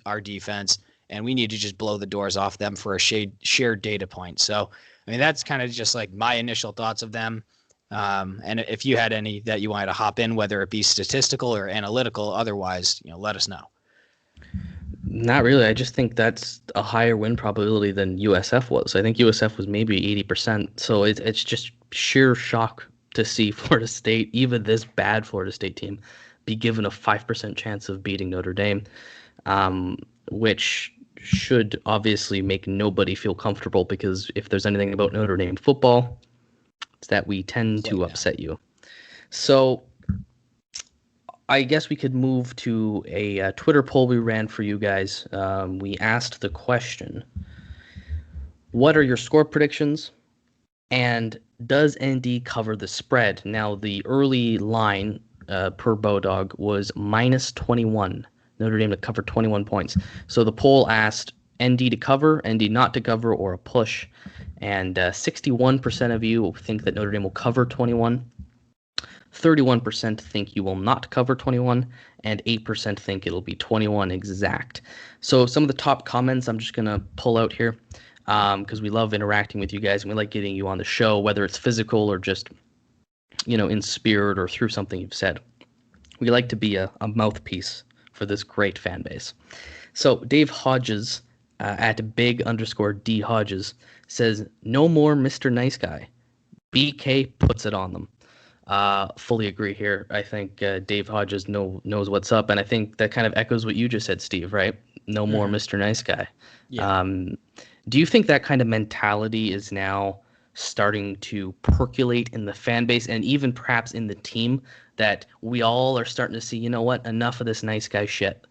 our defense, and we need to just blow the doors off them for a shared data point. So, I mean, that's kind of just like my initial thoughts of them. And if you had any that you wanted to hop in, whether it be statistical or analytical, otherwise, let us know. Not really. I just think that's a higher win probability than USF was. I think USF was maybe 80%. So it's just sheer shock to see Florida State, even this bad Florida State team, be given a 5% chance of beating Notre Dame, which should obviously make nobody feel comfortable, because if there's anything about Notre Dame football, it's that we tend to upset you. So I guess we could move to a Twitter poll we ran for you guys. We asked the question, what are your score predictions, and does ND cover the spread? Now, the early line per Bodog was -21. Notre Dame to cover 21 points. So the poll asked ND to cover, ND not to cover, or a push. And 61% of you think that Notre Dame will cover 21. 31% think you will not cover 21, and 8% think it'll be 21 exact. So some of the top comments I'm just going to pull out here, because we love interacting with you guys, and we like getting you on the show, whether it's physical or just, in spirit or through something you've said. We like to be a mouthpiece for this great fan base. So Dave Hodges, at big_D Hodges, says, no more Mr. Nice Guy. BK puts it on them. Fully agree here. I think Dave Hodges knows what's up, and I think that kind of echoes what you just said, Steve, right? No more Mr. Nice Guy. Yeah. Do you think that kind of mentality is now starting to percolate in the fan base and even perhaps in the team, that we all are starting to see, enough of this nice guy shit.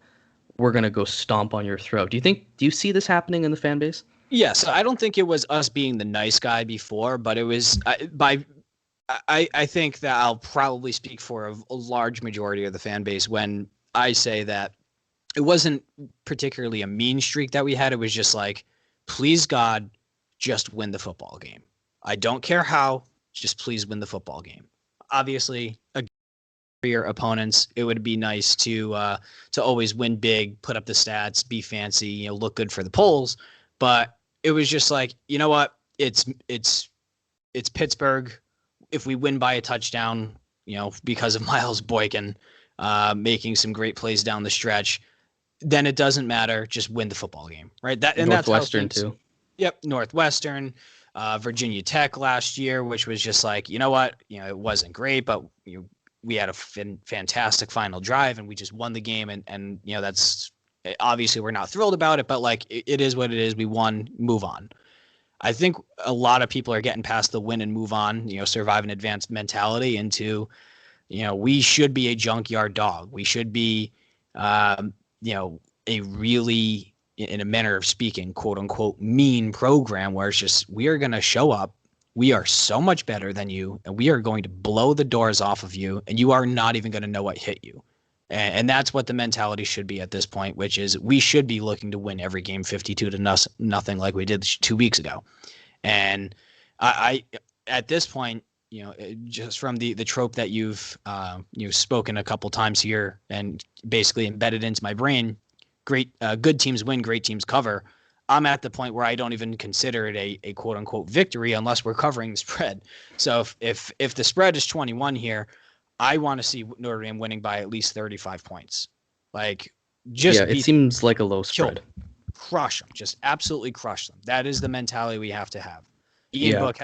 We're going to go stomp on your throat. Do you see this happening in the fan base? Yes. I don't think it was us being the nice guy before, but it was I think that I'll probably speak for a large majority of the fan base when I say that it wasn't particularly a mean streak that we had. It was just like, please God, just win the football game. I don't care how, just please win the football game. Obviously, for your opponents, it would be nice to always win big, put up the stats, be fancy, look good for the polls. But it was just like, you know what? It's Pittsburgh. If we win by a touchdown, because of Miles Boykin making some great plays down the stretch, then it doesn't matter. Just win the football game, right? Northwestern too. Yep, Northwestern, Virginia Tech last year, which was just like, you know what? It wasn't great, but we had a fantastic final drive and we just won the game. And that's obviously we're not thrilled about it, but like it is what it is. We won, move on. I think a lot of people are getting past the win and move on, survive and advance mentality into, we should be a junkyard dog. We should be, a really, in a manner of speaking, quote unquote, mean program where it's just, we are going to show up. We are so much better than you, and we are going to blow the doors off of you, and you are not even going to know what hit you. And that's what the mentality should be at this point, which is we should be looking to win every game 52-0 like we did 2 weeks ago. And I at this point, just from the trope that you've spoken a couple times here and basically embedded into my brain, good teams win, great teams cover. I'm at the point where I don't even consider it a quote unquote victory unless we're covering the spread. So if the spread is 21 here, I want to see Notre Dame winning by at least 35 points. Like, it seems like a low spread. Crush them, just absolutely crush them. That is the mentality we have to have. Ian Book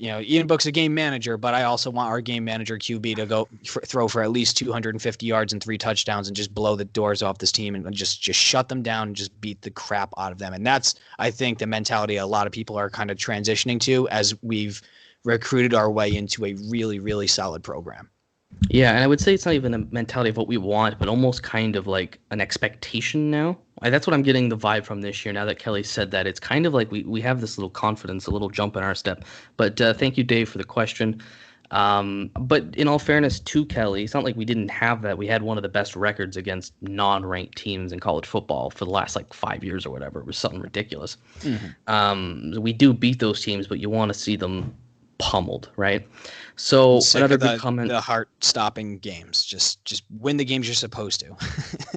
Ian Book's a game manager, but I also want our game manager QB to go throw for at least 250 yards and 3 touchdowns and just blow the doors off this team and just shut them down and just beat the crap out of them. And that's, I think, the mentality a lot of people are kind of transitioning to as we've recruited our way into a really, really solid program. Yeah, and I would say it's not even a mentality of what we want, but almost kind of like an expectation now. That's what I'm getting the vibe from this year. Now that Kelly said that, it's kind of like we have this little confidence, a little jump in our step. But thank you, Dave, for the question. But in all fairness to Kelly, it's not like we didn't have that. We had one of the best records against non-ranked teams in college football for the last 5 years or whatever. It was something ridiculous. Mm-hmm. We do beat those teams, but you want to see them pummeled, right? So another good comment. The heart-stopping games. Just win the games you're supposed to.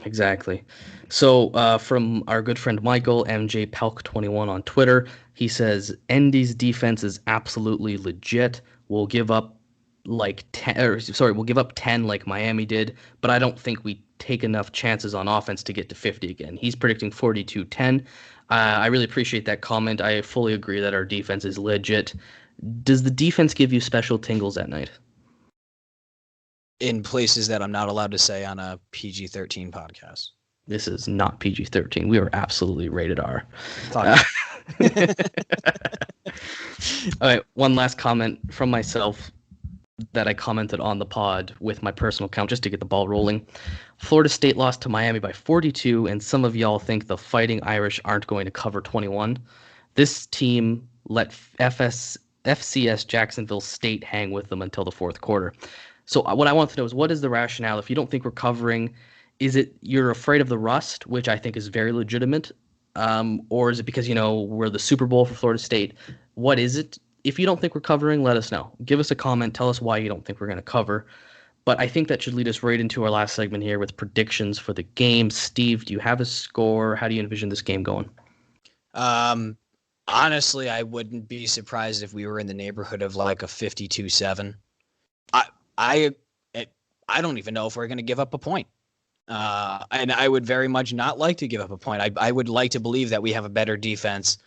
Exactly. So from our good friend Michael, MJ Pelk21 on Twitter, he says, Indy's defense is absolutely legit. We'll give up 10 like Miami did, but I don't think we take enough chances on offense to get to 50 again. He's predicting 42-10. I really appreciate that comment. I fully agree that our defense is legit. Does the defense give you special tingles at night? In places that I'm not allowed to say on a PG-13 podcast. This is not PG-13. We are absolutely rated R. All right, one last comment from myself that I commented on the pod with my personal account just to get the ball rolling. Florida State lost to Miami by 42, and some of y'all think the Fighting Irish aren't going to cover 21. This team let FCS Jacksonville State hang with them until the fourth quarter. So what I want to know is, what is the rationale? If you don't think we're covering, is it you're afraid of the rust, which I think is very legitimate, or is it because, we're the Super Bowl for Florida State? What is it? If you don't think we're covering, let us know. Give us a comment. Tell us why you don't think we're going to cover. But I think that should lead us right into our last segment here with predictions for the game. Steve, do you have a score? How do you envision this game going? Honestly, I wouldn't be surprised if we were in the neighborhood of a 52-7. I don't even know if we're going to give up a point. And I would very much not like to give up a point. I would like to believe that we have a better defense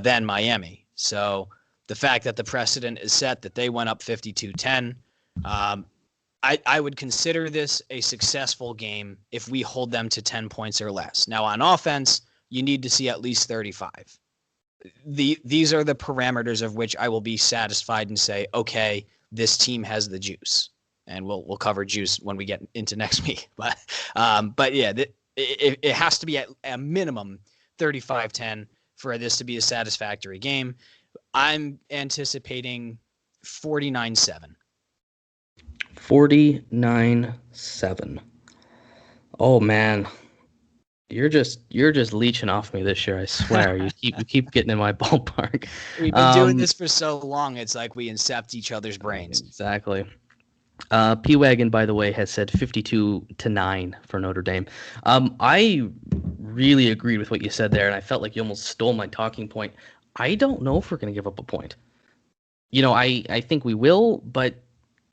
than Miami. So the fact that the precedent is set that they went up 52-10, I would consider this a successful game if we hold them to 10 points or less. Now, on offense, you need to see at least 35. These are the parameters of which I will be satisfied and say, okay, this team has the juice, and we'll cover juice when we get into next week. But yeah, it has to be at a minimum 35-10 for this to be a satisfactory game. I'm anticipating 49-7. 49-7. Oh man. You're just leeching off me this year, I swear. You keep getting in my ballpark. We've been doing this for so long, it's like we incept each other's brains. Exactly. P-Wagon, by the way, has said 52-9 for Notre Dame. I really agreed with what you said there, and I felt like you almost stole my talking point. I don't know if we're going to give up a point. I think we will, but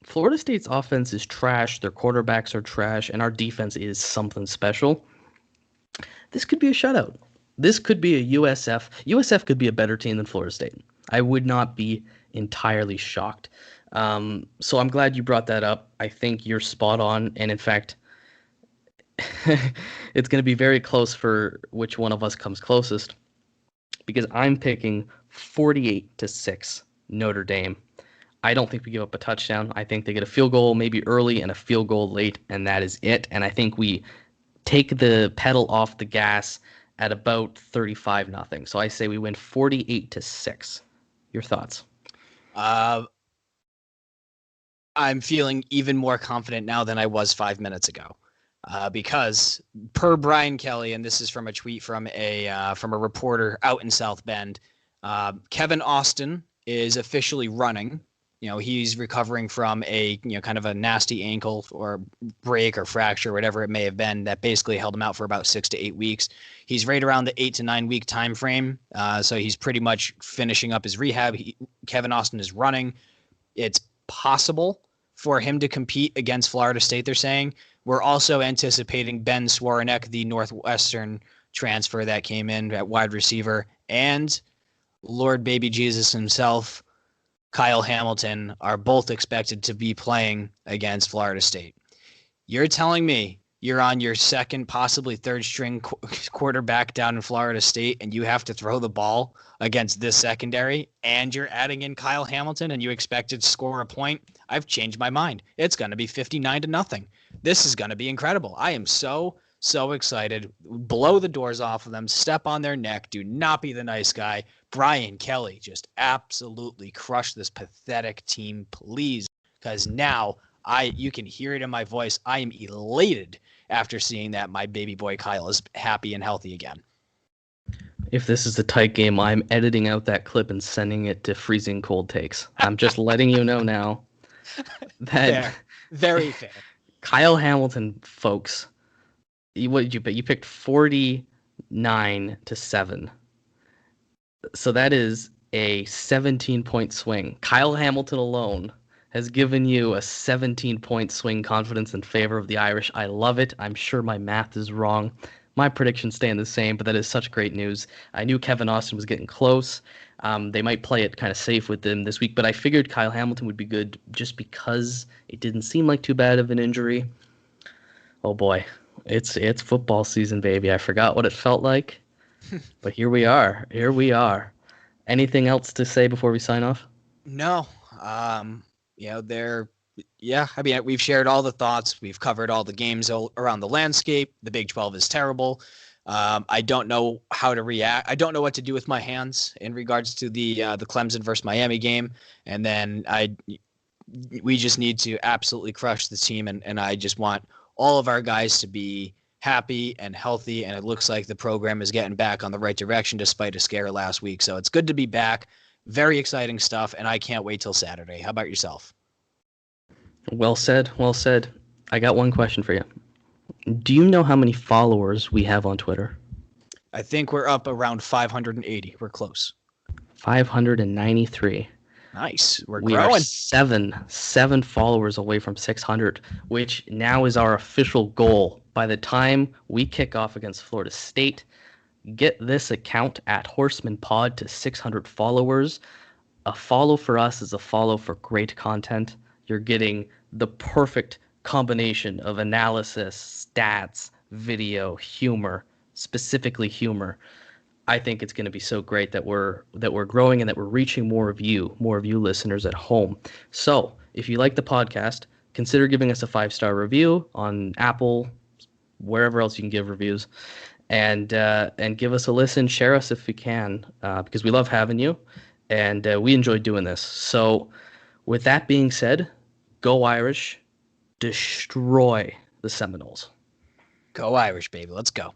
Florida State's offense is trash, their quarterbacks are trash, and our defense is something special. This could be a shutout. This could be a USF. USF could be a better team than Florida State. I would not be entirely shocked. So I'm glad you brought that up. I think you're spot on. And in fact, it's going to be very close for which one of us comes closest, because I'm picking 48-6 Notre Dame. I don't think we give up a touchdown. I think they get a field goal maybe early and a field goal late, and that is it. And I think we take the pedal off the gas at about 35-0. So I say we win 48-6. Your thoughts? I'm feeling even more confident now than I was 5 minutes ago, because per Brian Kelly, and this is from a tweet from a reporter out in South Bend, Kevin Austin is officially running. He's recovering from a kind of a nasty ankle or break or fracture, whatever it may have been, that basically held him out for about 6 to 8 weeks. He's right around the 8 to 9 week time frame, so he's pretty much finishing up his rehab. Kevin Austin is running. It's possible for him to compete against Florida State, they're saying. We're also anticipating Ben Swaranek, the Northwestern transfer that came in at wide receiver, and Lord Baby Jesus himself, Kyle Hamilton are both expected to be playing against Florida State. You're telling me you're on your second, possibly third string quarterback down in Florida State, and you have to throw the ball against this secondary, and you're adding in Kyle Hamilton, and you expected to score a point? I've changed my mind. It's going to be 59-0. This is going to be incredible. I am so excited. Blow the doors off of them. Step on their neck. Do not be the nice guy. Brian Kelly, just absolutely crush this pathetic team, please, because now you can hear it in my voice. I am elated after seeing that my baby boy Kyle is happy and healthy again. If this is a tight game, I'm editing out that clip and sending it to Freezing Cold Takes. I'm just letting you know now that fair. Very fair. Kyle Hamilton, folks, what did you pick? You picked 49-7. So that is a 17-point swing. Kyle Hamilton alone has given you a 17-point swing, confidence in favor of the Irish. I love it. I'm sure my math is wrong. My predictions staying the same, but that is such great news. I knew Kevin Austin was getting close. They might play it kind of safe with them this week, but I figured Kyle Hamilton would be good just because it didn't seem like too bad of an injury. Oh boy, it's football season, baby. I forgot what it felt like, but here we are. Here we are. Anything else to say before we sign off? No. We've shared all the thoughts. We've covered all the games around the landscape. The Big 12 is terrible. I don't know how to react. I don't know what to do with my hands in regards to the Clemson versus Miami game. And then we just need to absolutely crush the team. And I just want all of our guys to be happy and healthy. And it looks like the program is getting back on the right direction despite a scare last week. So it's good to be back. Very exciting stuff. And I can't wait till Saturday. How about yourself? Well said. Well said. I got one question for you. Do you know how many followers we have on Twitter? I think we're up around 580. We're close. 593. Nice. We're we growing. Are seven followers away from 600, which now is our official goal. By the time we kick off against Florida State, get this account at Horsemen Pod to 600 followers. A follow for us is a follow for great content. You're getting the perfect combination of analysis, stats, video, humor, specifically humor. I think it's going to be so great that we're growing and that we're reaching more of you listeners at home. So if you like the podcast, consider giving us a 5-star review on Apple, wherever else you can give reviews, and give us a listen. Share us if you can, because we love having you, and we enjoy doing this. So with that being said, go Irish, destroy the Seminoles. Go Irish, baby. Let's go.